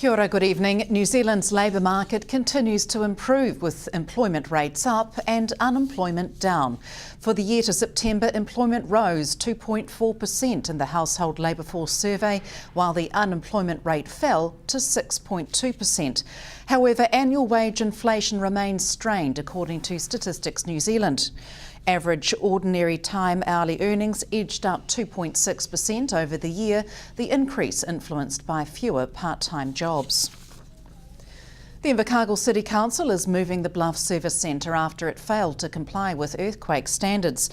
Kia ora, good evening. New Zealand's labour market continues to improve with employment rates up and unemployment down. For the year to September, employment rose 2.4% in the household labour force survey, while the unemployment rate fell to 6.2%. However, annual wage inflation remains strained, according to Statistics New Zealand. Average ordinary time hourly earnings edged up 2.6% over the year, the increase influenced by fewer part-time jobs. The Invercargill City Council is moving the Bluff Service Centre after it failed to comply with earthquake standards.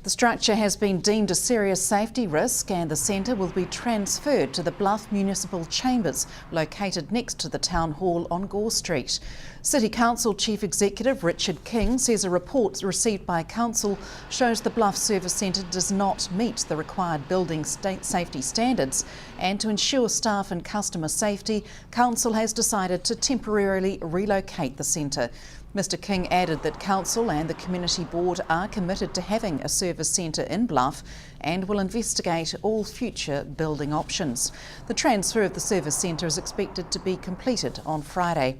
The structure has been deemed a serious safety risk and the centre will be transferred to the Bluff Municipal Chambers, located next to the Town Hall on Gore Street. City Council Chief Executive Richard King says a report received by Council shows the Bluff Service Centre does not meet the required building safety standards, and to ensure staff and customer safety, Council has decided to temporarily relocate the centre. Mr King added that Council and the Community Board are committed to having a service centre in Bluff and will investigate all future building options. The transfer of the service centre is expected to be completed on Friday.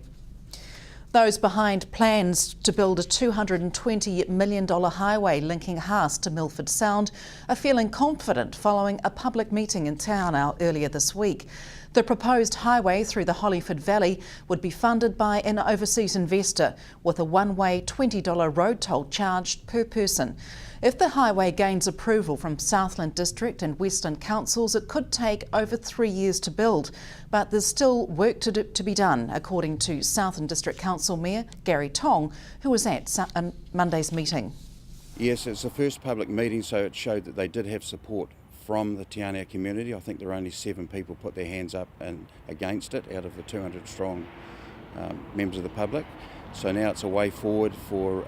Those behind plans to build a $220 million highway linking Haas to Milford Sound are feeling confident following a public meeting in town earlier this week. The proposed highway through the Hollyford Valley would be funded by an overseas investor, with a one-way $20 road toll charged per person. If the highway gains approval from Southland District and Western councils, it could take over 3 years to build. But there's still work to be done, according to Southland District Council Mayor Gary Tong, who was at Monday's meeting. Yes, it's the first public meeting, so it showed that they did have support from the Te Anau community. I think there were only 7 people put their hands up and against it out of the 200 strong members of the public. So now it's a way forward for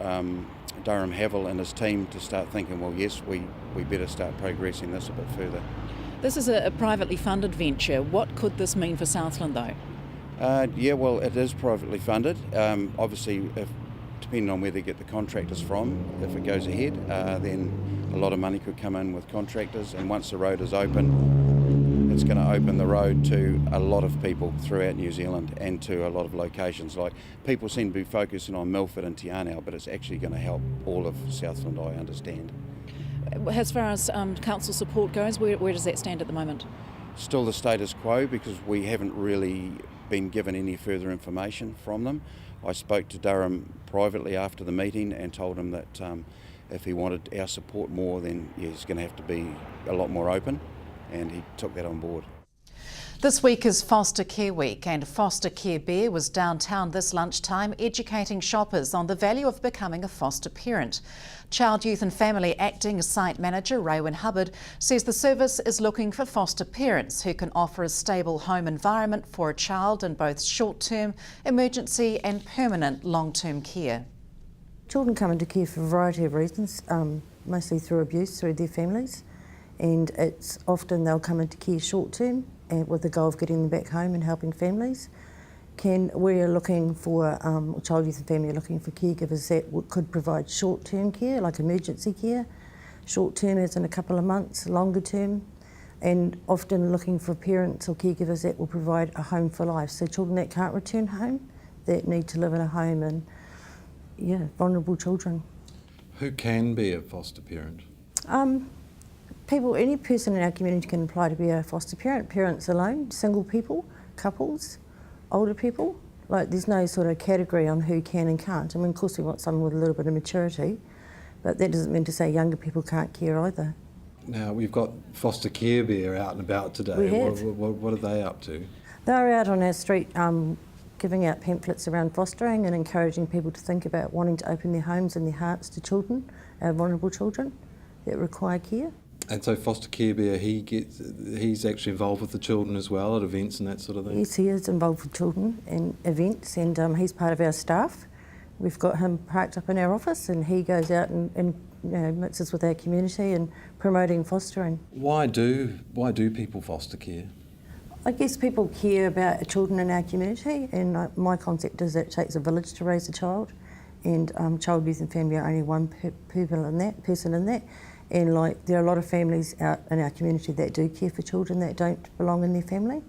Durham Havel and his team to start thinking, well, yes, we better start progressing this a bit further. This is a privately funded venture. What could this mean for Southland, though? Yeah, well, it is privately funded. Obviously, depending on where they get the contractors from, if it goes ahead, then a lot of money could come in with contractors, and once the road is open, it's going to open the road to a lot of people throughout New Zealand and to a lot of locations. Like, people seem to be focusing on Milford and Te Anau, but it's actually going to help all of Southland, I understand. As far as council support goes, where does that stand at the moment? Still the status quo, because we haven't really been given any further information from them. I spoke to Durham privately after the meeting and told him that if he wanted our support more, then he's going to have to be a lot more open, and he took that on board. This week is Foster Care Week, and Foster Care Bear was downtown this lunchtime educating shoppers on the value of becoming a foster parent. Child, Youth and Family Acting Site Manager Raywin Hubbard says the service is looking for foster parents who can offer a stable home environment for a child in both short-term, emergency and permanent long-term care. Children come into care for a variety of reasons, mostly through abuse through their families, and it's often they'll come into care short-term and with the goal of getting them back home and helping families. We're looking for, Child, Youth and Family are looking for caregivers that could provide short-term care, like emergency care, short-term as in a couple of months, longer term, and often looking for parents or caregivers that will provide a home for life. So children that can't return home, that need to live in a home, and vulnerable children. Who can be a foster parent? Any person in our community can apply to be a foster parent. Parents alone, single people, couples, older people. Like, there's no sort of category on who can and can't. I mean, of course we want someone with a little bit of maturity, but that doesn't mean to say younger people can't care either. Now, we've got Foster Care Bear out and about today. We have. What are they up to? They're out on our street giving out pamphlets around fostering and encouraging people to think about wanting to open their homes and their hearts to children, vulnerable children that require care. And so Foster Care Bear, he's actually involved with the children as well at events and that sort of thing? Yes, he is involved with children and events, and he's part of our staff. We've got him parked up in our office, and he goes out and mixes with our community and promoting fostering. Why do people foster care? I guess people care about children in our community, and my concept is that it takes a village to raise a child, and Child, Youth and Family are only one person in that. And there are a lot of families out in our community that do care for children that don't belong in their family,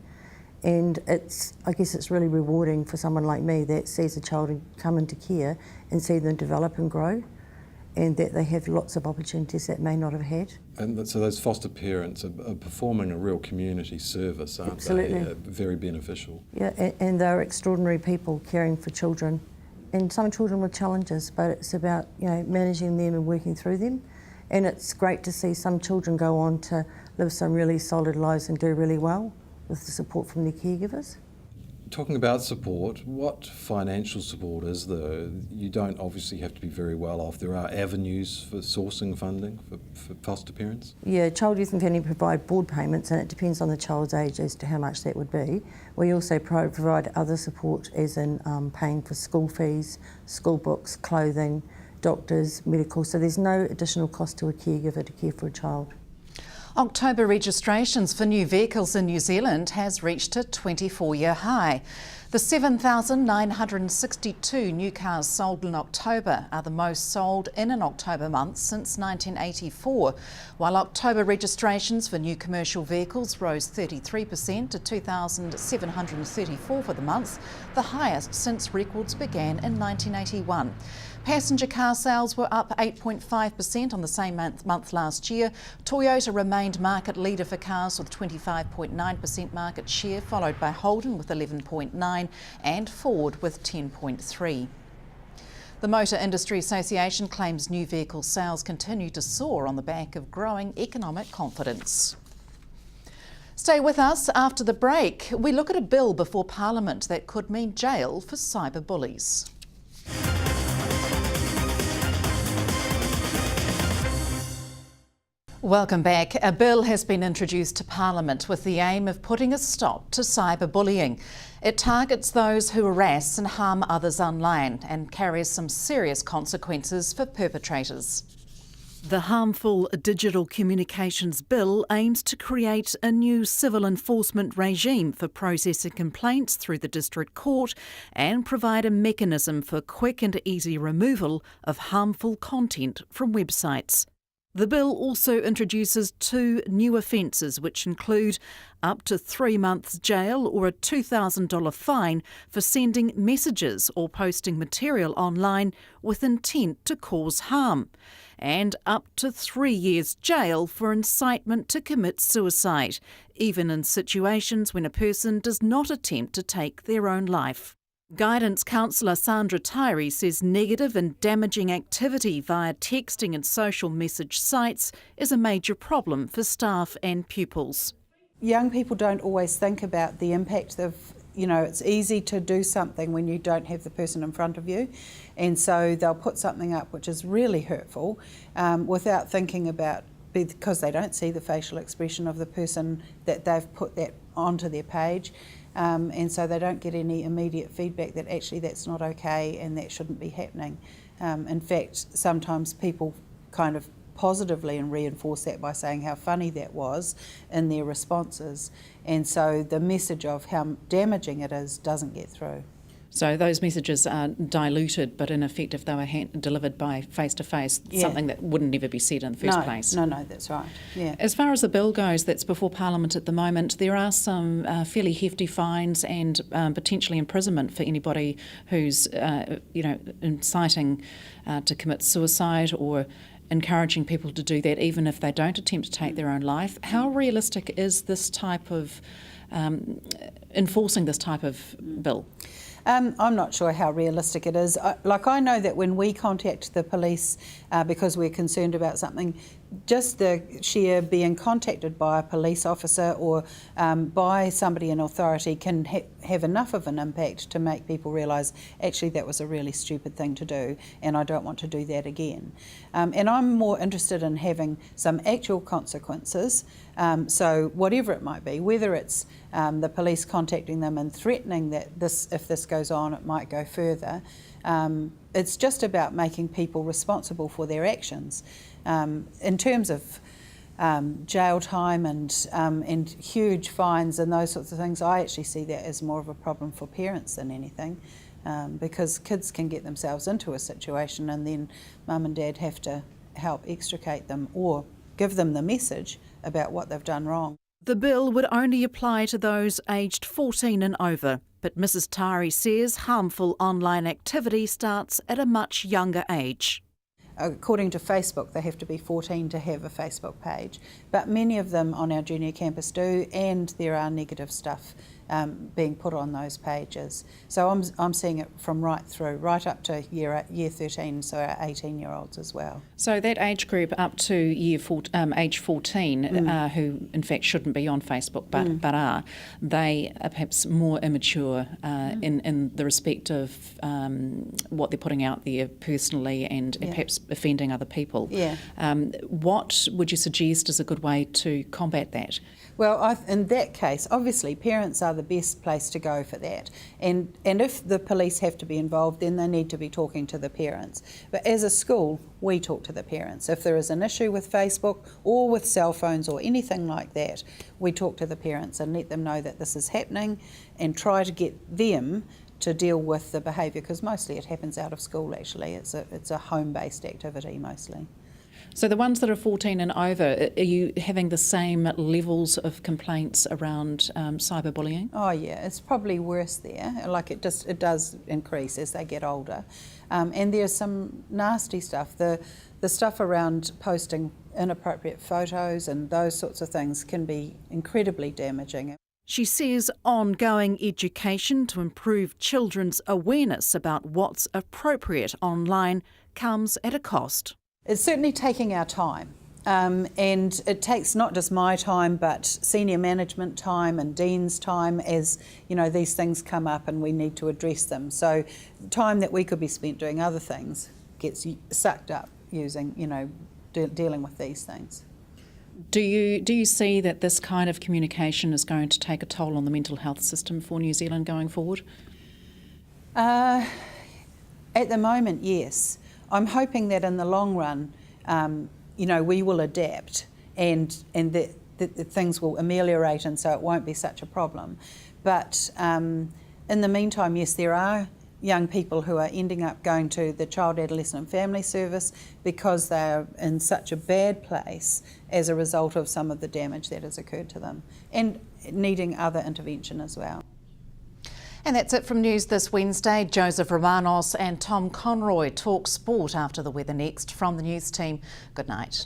And I guess it's really rewarding for someone like me that sees a child come into care and see them develop and grow, and that they have lots of opportunities that may not have had. And so those foster parents are performing a real community service, aren't Absolutely. they? Very beneficial. Yeah, and they're extraordinary people caring for children, and some children with challenges, but it's about managing them and working through them. And it's great to see some children go on to live some really solid lives and do really well with the support from their caregivers. Talking about support, what financial support is there? You don't obviously have to be very well off. There are avenues for sourcing funding for foster parents? Yeah, Child, Youth and Family provide board payments, and it depends on the child's age as to how much that would be. We also provide other support, as in paying for school fees, school books, clothing, doctors, medical, so there's no additional cost to a caregiver to care for a child. October registrations for new vehicles in New Zealand has reached a 24-year high. The 7,962 new cars sold in October are the most sold in an October month since 1984, while October registrations for new commercial vehicles rose 33% to 2,734 for the month, the highest since records began in 1981. Passenger car sales were up 8.5% on the same month last year. Toyota remained market leader for cars with 25.9% market share, followed by Holden with 11.9% and Ford with 10.3%. The Motor Industry Association claims new vehicle sales continue to soar on the back of growing economic confidence. Stay with us after the break. We look at a bill before Parliament that could mean jail for cyberbullies. Welcome back. A bill has been introduced to Parliament with the aim of putting a stop to cyberbullying. It targets those who harass and harm others online and carries some serious consequences for perpetrators. The Harmful Digital Communications Bill aims to create a new civil enforcement regime for processing complaints through the District Court and provide a mechanism for quick and easy removal of harmful content from websites. The bill also introduces 2 new offences, which include up to 3 months jail or a $2,000 fine for sending messages or posting material online with intent to cause harm, and up to 3 years jail for incitement to commit suicide, even in situations when a person does not attempt to take their own life. Guidance counsellor Sandra Tyree says negative and damaging activity via texting and social message sites is a major problem for staff and pupils. Young people don't always think about the impact of, it's easy to do something when you don't have the person in front of you, and so they'll put something up which is really hurtful without thinking about, because they don't see the facial expression of the person that they've put that onto their page. And so they don't get any immediate feedback that actually that's not okay and that shouldn't be happening. In fact, sometimes people kind of positively and reinforce that by saying how funny that was in their responses. And so the message of how damaging it is doesn't get through. So those messages are diluted, but in effect, if they were delivered by face-to-face, something that wouldn't ever be said in the first place. No, that's right. Yeah. As far as the bill goes that's before Parliament at the moment, there are some fairly hefty fines and potentially imprisonment for anybody who's, inciting to commit suicide or encouraging people to do that, even if they don't attempt to take their own life. How realistic is this type of enforcing this type of bill? I'm not sure how realistic it is. I know that when we contact the police because we're concerned about something, just the sheer being contacted by a police officer or by somebody in authority can have enough of an impact to make people realise actually that was a really stupid thing to do and I don't want to do that again. And I'm more interested in having some actual consequences, so whatever it might be, whether it's the police contacting them and threatening that if this goes on it might go further. It's just about making people responsible for their actions. In terms of jail time and huge fines and those sorts of things, I actually see that as more of a problem for parents than anything, because kids can get themselves into a situation and then mum and dad have to help extricate them or give them the message about what they've done wrong. The bill would only apply to those aged 14 and over, but Mrs Tari says harmful online activity starts at a much younger age. According to Facebook, they have to be 14 to have a Facebook page, but many of them on our junior campus do, and there are negative stuff being put on those pages. So I'm seeing it from right through, right up to year 13, so our 18-year-olds as well. So that age group up to age 14, who in fact shouldn't be on Facebook but are, they are perhaps more immature in the respect of what they're putting out there personally and perhaps offending other people. Yeah. What would you suggest is a good way to combat that? Well, in that case, obviously parents are the best place to go for that. And if the police have to be involved, then they need to be talking to the parents. But as a school, we talk to the parents. If there is an issue with Facebook or with cell phones or anything like that, we talk to the parents and let them know that this is happening and try to get them to deal with the behaviour, because mostly it happens out of school actually. It's a home-based activity mostly. So the ones that are 14 and over, are you having the same levels of complaints around cyberbullying? Oh yeah, it's probably worse there. Like it does increase as they get older. And there's some nasty stuff. The stuff around posting inappropriate photos and those sorts of things can be incredibly damaging. She says ongoing education to improve children's awareness about what's appropriate online comes at a cost. It's certainly taking our time, and it takes not just my time but senior management time and dean's time as these things come up and we need to address them. So time that we could be spent doing other things gets sucked up using dealing with these things. Do you see that this kind of communication is going to take a toll on the mental health system for New Zealand going forward? At the moment, yes. I'm hoping that in the long run, we will adapt and that things will ameliorate, and so it won't be such a problem. But in the meantime, yes, there are young people who are ending up going to the Child, Adolescent and Family Service because they are in such a bad place as a result of some of the damage that has occurred to them, and needing other intervention as well. And that's it from News This Wednesday. Joseph Romanos and Tom Conroy talk sport after the weather next. From the news team, good night.